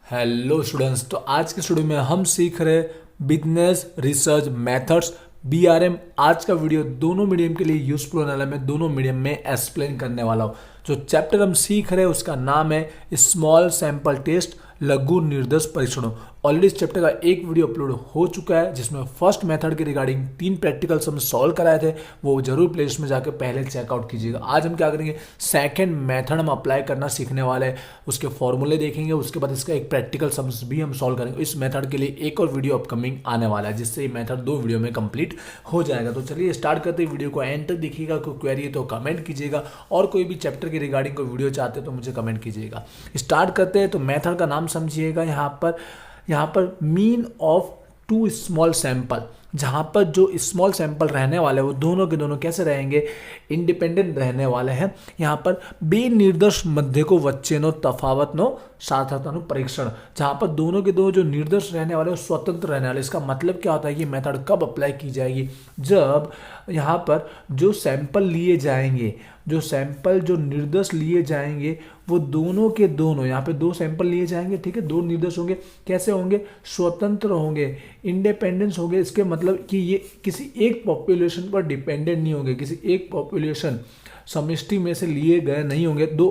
Hello students, तो आज के स्टूडियो में हम सीख रहे बिजनेस रिसर्च मेथड्स बीआरएम। आज का वीडियो दोनों मीडियम के लिए यूजफुल होने वाला है। मैं दोनों मीडियम में एक्सप्लेन करने वाला हूँ। जो चैप्टर हम सीख रहे हैं उसका नाम है स्मॉल सैंपल टेस्ट लघु निर्देश परीक्षणों। ऑलरेडी इस चैप्टर का एक वीडियो अपलोड हो चुका है जिसमें फर्स्ट मेथड के रिगार्डिंग 3 प्रैक्टिकल्स हम सॉल्व कराए थे, वो जरूर प्लेलिस्ट में जाकर पहले चेकआउट कीजिएगा। आज हम क्या करेंगे, सेकंड मेथड हम अप्लाई करना सीखने वाले हैं, उसके फॉर्मूले देखेंगे, उसके बाद इसका एक प्रैक्टिकल सम्स भी हम सॉल्व करेंगे। इस मेथड के लिए एक और वीडियो अपकमिंग आने वाला है जिससे ये मेथड 2 वीडियो में कंप्लीट हो जाएगा। तो चलिए स्टार्ट करते हैं, वीडियो को एंड तक देखिएगा। कोई क्वेरी है तो कमेंट कीजिएगा और कोई भी चैप्टर के रिगार्डिंग कोई वीडियो चाहते हैं तो मुझे कमेंट कीजिएगा। स्टार्ट करते हैं। तो मेथड का नाम समझिएगा। यहाँ पर मीन ऑफ 2 स्मॉल सैंपल, जहाँ पर जो स्मॉल सैंपल रहने वाले हैं वो दोनों के दोनों कैसे रहेंगे, इंडिपेंडेंट रहने वाले हैं। यहाँ पर बेनिर्देश मध्य को वच्चेनो तफावतनो सार्थकतानु परीक्षण, जहाँ पर दोनों के दो जो निर्देश रहने वाले हैं स्वतंत्र रहने वाले। इसका मतलब क्या होता है, ये मेथड कब अप्लाई की जाएगी, जब यहाँ पर जो सैंपल लिए जाएंगे, जो निर्देश लिए जाएंगे वो दोनों के दोनों, यहाँ पे 2 सैंपल लिए जाएंगे, ठीक है, 2 निर्देश होंगे। कैसे होंगे, स्वतंत्र होंगे, इंडिपेंडेंस होंगे। इसके मतलब कि ये किसी एक पॉपुलेशन पर डिपेंडेंट नहीं होंगे, किसी एक पॉपुलेशन समष्टि में से लिए गए नहीं होंगे। दो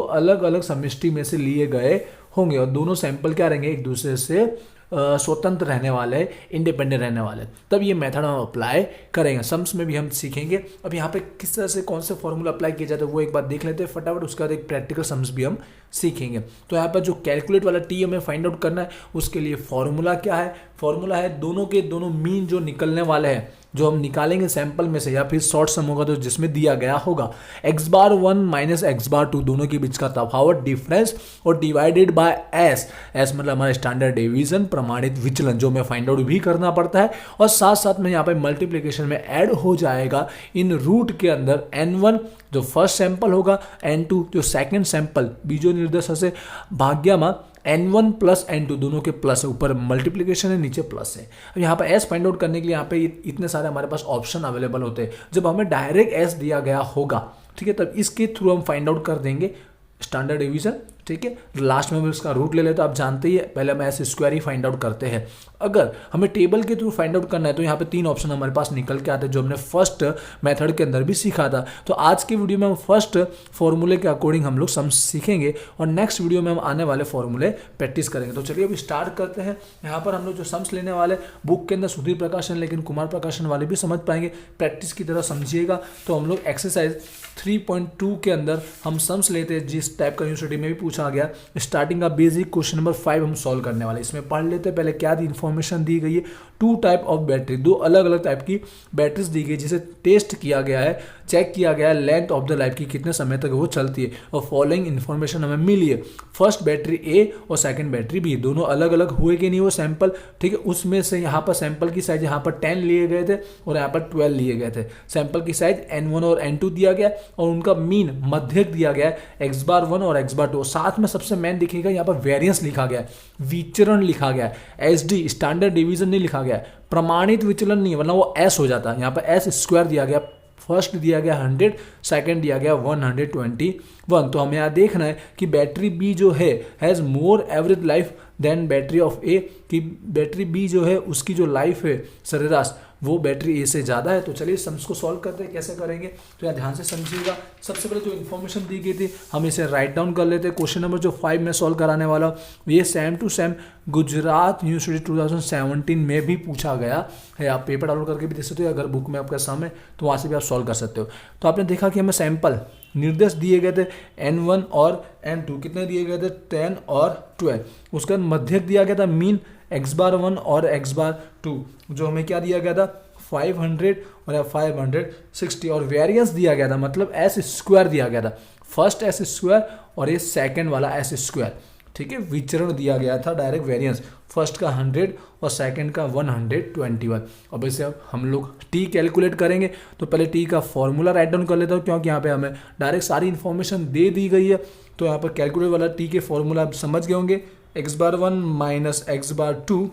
अलग अलग समष्टि में से लिए गए होंगे और दोनों सैंपल क्या रहेंगे, एक दूसरे से स्वतंत्र रहने वाले, इंडिपेंडेंट रहने वाले। तब ये मेथड हम अप्लाई करेंगे। सम्स में भी हम सीखेंगे। अब यहाँ पे किस तरह से कौन से फॉर्मूला अप्लाई किया जाता है वो एक बार देख लेते हैं फटाफट। उसके बाद एक प्रैक्टिकल सम्स भी हम सीखेंगे। तो यहाँ पर जो कैलकुलेट वाला टी हमें फाइंड आउट करना है, उसके लिए फॉर्मूला क्या है, फॉर्मूला है दोनों के दोनों मीन जो निकलने वाले हैं, जो हम निकालेंगे सैंपल में से या फिर शॉर्ट सम होगा तो जिसमें दिया गया होगा, x⁻1 माइनस x⁻2 दोनों के बीच का तफावत डिफरेंस और डिवाइडेड बाय s मतलब हमारा स्टैंडर्ड डेविएशन प्रमाणित विचलन, जो हमें फाइंड आउट भी करना पड़ता है। और साथ साथ में यहाँ पे मल्टीप्लिकेशन में ऐड हो जाएगा इन रूट के अंदर n1 जो फर्स्ट सैंपल होगा, n2 जो सेकंड सैंपल बीजो निर्देश से भाग्यमा n1 प्लस n2 दोनों के प्लस है, ऊपर मल्टीप्लिकेशन है नीचे प्लस है। अब यहाँ पर s फाइंड आउट करने के लिए यहाँ पे इतने सारे हमारे पास ऑप्शन अवेलेबल होते हैं। जब हमें डायरेक्ट s दिया गया होगा, ठीक है, तब इसके थ्रू हम फाइंड आउट कर देंगे स्टैंडर्ड डिवीजन, ठीक है। लास्ट में हम इसका रूट ले लेते हैं, आप जानते ही है, पहले हम एस स्क्वायर ही फाइंड आउट करते हैं। अगर हमें टेबल के थ्रू फाइंड आउट करना है तो यहाँ पे 3 ऑप्शन हमारे पास निकल के आते हैं, जो हमने फर्स्ट मेथड के अंदर भी सीखा था। तो आज की वीडियो में हम फर्स्ट फॉर्मूले के अकॉर्डिंग हम लोग सम सीखेंगे और नेक्स्ट वीडियो में हम आने वाले फॉर्मूले प्रैक्टिस करेंगे। तो चलिए अभी स्टार्ट करते हैं। यहाँ पर हम लोग जो सम्स लेने वाले, बुक के अंदर सुधीर प्रकाशन लेकिन कुमार प्रकाशन वाले भी समझ पाएंगे, प्रैक्टिस की तरह समझिएगा। तो हम लोग एक्सरसाइज 3.2 के अंदर हम सम्स लेते हैं, जिस टाइप का यूनिवर्सिटी में भी पूछा गया। स्टार्टिंग का बेसिक क्वेश्चन नंबर 5 हम सॉल्व करने वाले। इसमें पढ़ लेते हैं पहले क्या इन्फॉर्मेशन दी गई है। 2 टाइप ऑफ बैटरी, 2 अलग अलग टाइप की बैटरीज दी गई जिसे टेस्ट किया गया है, चेक किया गया है लेंथ ऑफ द लाइफ की कितने समय तक वो चलती है। और फॉलोइंग इन्फॉर्मेशन हमें मिली है, फर्स्ट बैटरी ए और सेकंड बैटरी बी, दोनों अलग अलग हुए कि नहीं वो सैंपल, ठीक है। उसमें से यहाँ पर सैंपल की साइज यहाँ पर 10 लिए गए थे और यहाँ पर 12 लिए गए थे। सैंपल की साइज n1 और n2 दिया गया और उनका मीन मध्यक दिया गया है x⁻1 और x⁻2। साथ में सबसे मेन दिखेगा यहाँ पर वेरिएंस लिखा गया है, विचरण लिखा गया है, SD स्टैंडर्ड डिवीजन नहीं लिखा गया है, प्रमाणित विचलन नहीं, वरना वो s हो जाता है। यहाँ पर s स्क्वायर दिया गया, फर्स्ट दिया गया 100, सेकंड दिया गया 121। तो हमें यहाँ देखना है कि बैटरी बी जो है has more average life than battery of A, कि बैटरी बी जो है उसकी जो लाइफ है सरेराश वो बैटरी ए से ज़्यादा है। तो चलिए सम्स को सॉल्व करते हैं, कैसे करेंगे तो यहाँ ध्यान से समझिएगा। सबसे पहले जो इन्फॉर्मेशन दी गई थी हम इसे राइट डाउन कर लेते हैं। क्वेश्चन नंबर जो 5 में सॉल्व कराने वाला हूँ ये same to same Gujarat university 2017 में भी पूछा गया है। आप पेपर डाउनलोड करके भी देख सकते हो, अगर बुक में आपका सामने तो वहाँ से भी आप सॉल्व कर सकते हो। तो आपने देखा कि हमें सैंपल निर्देश दिए गए थे n1 और n2, कितने दिए गए थे 10 और 12। उसका मध्यक दिया गया था मीन x⁻1 और x⁻2, जो हमें क्या दिया गया था 500 और 560, और वेरिएंस दिया गया था मतलब s स्क्वायर दिया गया था, फर्स्ट s स्क्वायर और ये सेकंड वाला s स्क्वायर, ठीक है। विचरण दिया गया था डायरेक्ट वेरिएंस, फर्स्ट का 100 और सेकंड का 121। अब इसे अब हम लोग टी कैलकुलेट करेंगे। तो पहले टी का फॉर्मूला राइट डाउन कर लेता हूँ, क्योंकि यहाँ पे हमें डायरेक्ट सारी इन्फॉर्मेशन दे दी गई है। तो यहाँ पर कैलकुलेट वाला टी के फॉर्मूला आप समझ गए होंगे, x⁻1 माइनस x⁻2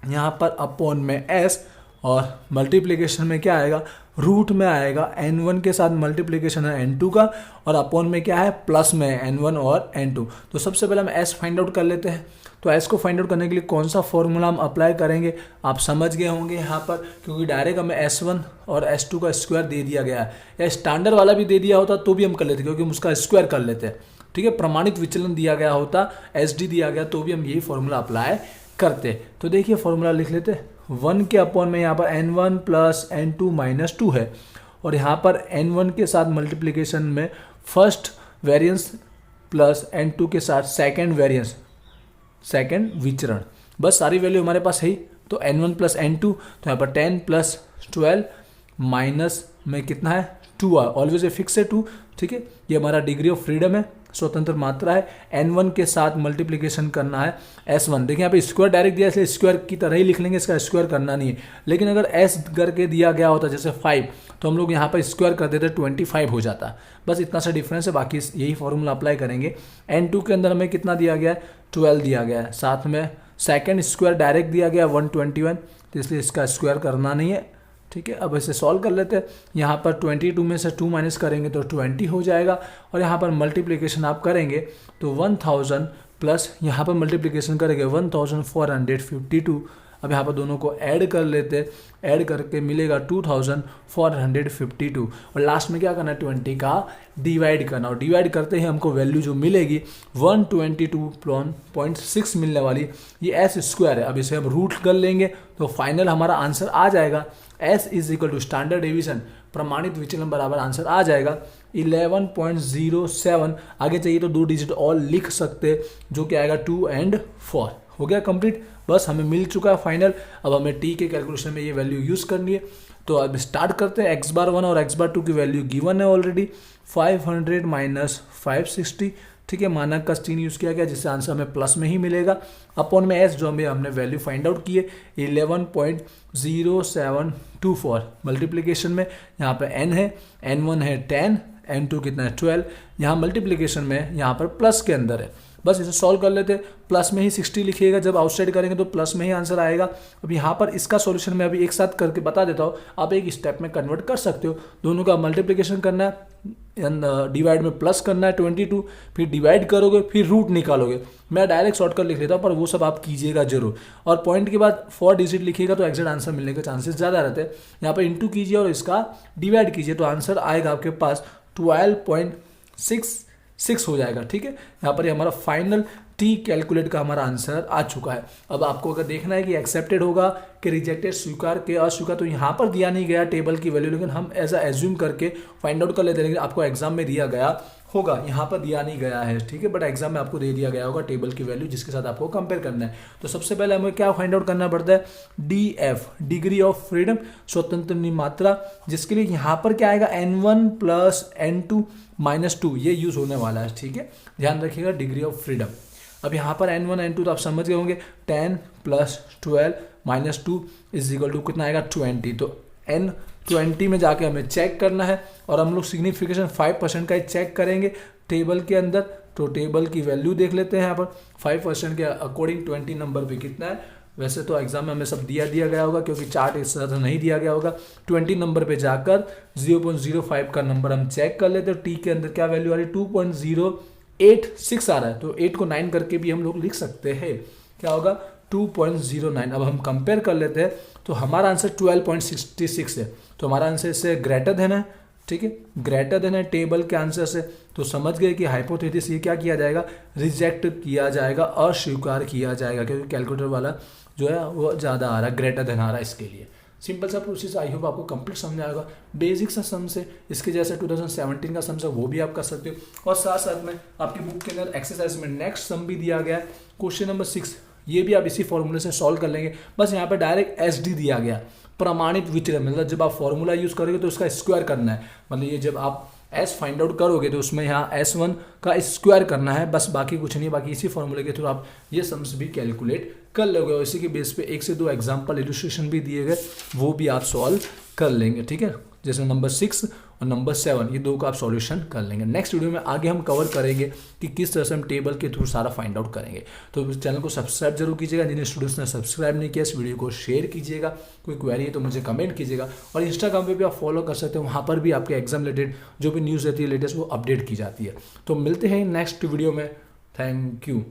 यहाँ पर अपॉन में s और मल्टीप्लिकेशन में क्या आएगा, रूट में आएगा n1 के साथ मल्टीप्लिकेशन है n2 का, और अपॉन में क्या है, प्लस में है n1 और n2। तो सबसे पहले हम s फाइंड आउट कर लेते हैं। तो s को फाइंड आउट करने के लिए कौन सा फॉर्मूला हम अप्लाई करेंगे आप समझ गए होंगे यहाँ पर, क्योंकि डायरेक्ट हमें s1 और s2 का स्क्वायर दे दिया गया है, या स्टैंडर्ड वाला भी दे दिया होता तो भी हम कर लेते, क्योंकि हम उसका स्क्वायर कर लेते हैं। ठीक है, प्रमाणित विचलन दिया गया होता, SD दिया गया, तो भी हम यही फॉर्मूला अप्लाई करते। तो देखिए फॉर्मूला लिख लेते, 1 के अपॉन में यहाँ पर n1 प्लस n2 माइनस 2 है, और यहाँ पर n1 के साथ मल्टीप्लिकेशन में फर्स्ट वेरिएंस प्लस n2 के साथ सेकेंड वेरिएंस, सेकेंड विचरण। बस सारी वैल्यू हमारे पास है ही। तो n1 प्लस n2, तो यहाँ पर 10 प्लस 12 माइनस में कितना है 2 ऑलवेज ए फिक्स है 2। ठीक है, ये हमारा डिग्री ऑफ फ्रीडम है, स्वतंत्र मात्रा है। n1 के साथ मल्टीप्लिकेशन करना है s1। देखिए यहाँ पे स्क्वायर डायरेक्ट दिया, इसलिए स्क्वायर की तरह ही लिख लेंगे, इसका स्क्वायर करना नहीं है। लेकिन अगर s करके दिया गया होता जैसे 5, तो हम लोग यहाँ पर स्क्वायर कर देते 25 हो जाता। बस इतना सा डिफरेंस है, बाकी यही फॉर्मूला अप्लाई करेंगे। n2 के अंदर हमें कितना दिया गया है, 12 दिया गया है, साथ में सेकेंड स्क्वायर डायरेक्ट दिया गया 121, तो इसलिए इसका स्क्वायर करना नहीं है। ठीक है, अब इसे सॉल्व कर लेते हैं। यहाँ पर 22 में से 2 माइनस करेंगे तो 20 हो जाएगा, और यहाँ पर मल्टीप्लिकेशन आप करेंगे तो 1000 प्लस यहाँ पर मल्टीप्लिकेशन करेंगे 1452। अब यहाँ पर दोनों को ऐड कर लेते, ऐड करके मिलेगा 2452, और लास्ट में क्या करना है, 20 का डिवाइड करना, और डिवाइड करते ही हमको वैल्यू जो मिलेगी 122.6 मिलने वाली, ये एस स्क्वायर है। अब इसे हम रूट कर लेंगे तो फाइनल हमारा आंसर आ जाएगा s is equal to standard deviation, प्रमाणित विचलन बराबर आंसर आ जाएगा 11.07। आगे चाहिए तो 2 डिजिट और लिख सकते, जो कि आएगा 2 और 4। हो गया कंप्लीट, बस हमें मिल चुका है फाइनल। अब हमें t के कैलकुलेशन में ये वैल्यू यूज़ करनी है। तो अब स्टार्ट करते हैं। x बार 1 और x बार 2 की वैल्यू गिवन है ऑलरेडी, 500 माइनस 560। ठीक है, मानक का चिन्ह यूज़ किया गया, जिससे आंसर हमें प्लस में ही मिलेगा। अपॉन में s जो हमने वैल्यू फाइंड आउट की है 11.0724। मल्टीप्लिकेशन में यहाँ पे n है, n1 है 10, n2 कितना है 12। यहाँ मल्टीप्लिकेशन में यहाँ पर प्लस के अंदर है, बस इसे सॉल्व कर लेते। प्लस में ही 60 लिखिएगा, जब आउटसाइड करेंगे तो प्लस में ही आंसर आएगा। अब यहाँ पर इसका सॉल्यूशन मैं अभी एक साथ करके बता देता हूँ, आप एक स्टेप में कन्वर्ट कर सकते हो। दोनों का मल्टीप्लिकेशन करना है, डिवाइड में प्लस करना है 22, फिर डिवाइड करोगे, फिर रूट निकालोगे। मैं डायरेक्ट शॉर्टकट लिख लेता हूँ, पर वो सब आप कीजिएगा जरूर। और पॉइंट के बाद 4 डिजिट लिखिएगा तो एग्जैक्ट आंसर मिलने के चांसेस ज़्यादा रहते हैं। यहाँ पर इंटू कीजिए और इसका डिवाइड कीजिए, तो आंसर आएगा आपके पास 12.66 हो जाएगा। ठीक है, यहाँ पर हमारा फाइनल टी कैलकुलेट का हमारा आंसर आ चुका है। अब आपको अगर देखना है कि एक्सेप्टेड होगा कि रिजेक्टेड, स्वीकार के अस्वीकार, तो यहाँ पर दिया नहीं गया टेबल की वैल्यू, लेकिन हम ऐसा एज्यूम करके फाइंड आउट कर लेते हैं। लेकिन आपको एग्जाम में दिया गया होगा, यहाँ पर दिया नहीं गया है। ठीक है, बट एग्जाम में आपको दे दिया गया होगा टेबल की वैल्यू, जिसके साथ आपको कंपेयर करना है। तो सबसे पहले हमें क्या फाइंड आउट करना पड़ता है, DF डिग्री ऑफ फ्रीडम, स्वतंत्र मात्रा, जिसके लिए यहाँ पर क्या आएगा n1 प्लस n2 माइनस 2, ये यूज होने वाला है। ठीक है, ध्यान रखिएगा डिग्री ऑफ फ्रीडम। अब यहाँ पर n1 n2 तो आप समझ गए होंगे, 10 plus 12 minus 2 is equal to कितना आएगा 20। तो n20 में जाके हमें चेक करना है, और हम लोग सिग्निफिकेशन 5% का ही चेक करेंगे टेबल के अंदर। तो टेबल की वैल्यू देख लेते हैं, यहाँ पर 5% के अकॉर्डिंग 20 नंबर पे कितना है। वैसे तो एग्जाम में हमें सब दिया गया होगा, क्योंकि चार्ट इस तरह से नहीं दिया गया होगा। 20 नंबर पे जाकर 0.05 का नंबर हम चेक कर लेते हैं। टी के अंदर क्या वैल्यू आ रही है, 2.086 आ रहा है। तो 8 को 9 करके भी हम लोग लिख सकते हैं, क्या होगा 2.09। अब हम कंपेयर कर लेते हैं, तो हमारा आंसर 12.66 है। तो हमारा आंसर इससे ग्रेटर देन है। ठीक है, ग्रेटर देन है टेबल के आंसर से। तो समझ गए कि हाइपोथेसिस ये क्या किया जाएगा, रिजेक्ट किया जाएगा, अस्वीकार किया जाएगा, क्योंकि कैलकुलेटर वाला जो है वो ज़्यादा आ रहा है, ग्रेटर देन आ रहा है इसके लिए। सिंपल सा प्रोसेस, आई होप आपको कंप्लीट समझ आएगा। बेसिक सा सम से, इसके जैसे 2017 का सम से वो भी आप कर सकते हो। और साथ साथ में आपकी बुक के अंदर एक्सरसाइज में नेक्स्ट सम भी दिया गया है, क्वेश्चन नंबर 6, ये भी आप इसी फॉर्मूले से सॉल्व कर लेंगे। बस यहाँ पे डायरेक्ट SD दिया गया, प्रमाणित विचलन, मतलब जब आप फॉर्मूला यूज करोगे तो उसका स्क्वायर करना है। मतलब ये जब आप S फाइंड आउट करोगे तो उसमें यहाँ S1 का स्क्वायर करना है, बस बाकी कुछ नहीं। बाकी इसी फॉर्मूले के थ्रू आप ये सम्स भी कैलकुलेट कर लोगे, और इसी के बेस पे 1 से 2 एग्जाम्पल इलस्ट्रेशन भी दिए गए, वो भी आप सॉल्व कर लेंगे, ठीक है। जैसे नंबर 6 और नंबर 7 ये दो का आप सॉल्यूशन कर लेंगे। नेक्स्ट वीडियो में आगे हम कवर करेंगे कि किस तरह से हम टेबल के थ्रू सारा फाइंड आउट करेंगे। तो चैनल को सब्सक्राइब जरूर कीजिएगा, जिन स्टूडेंट्स ने सब्सक्राइब नहीं किया इस वीडियो को शेयर कीजिएगा, कोई क्वेरी है तो मुझे कमेंट कीजिएगा। और इंस्टाग्राम पे भी आप फॉलो कर सकते हो, वहाँ पर भी आपके एग्जाम रिलेटेड जो भी न्यूज़ रहती है लेटेस्ट वो अपडेट की जाती है। तो मिलते हैं नेक्स्ट वीडियो में। Thank you.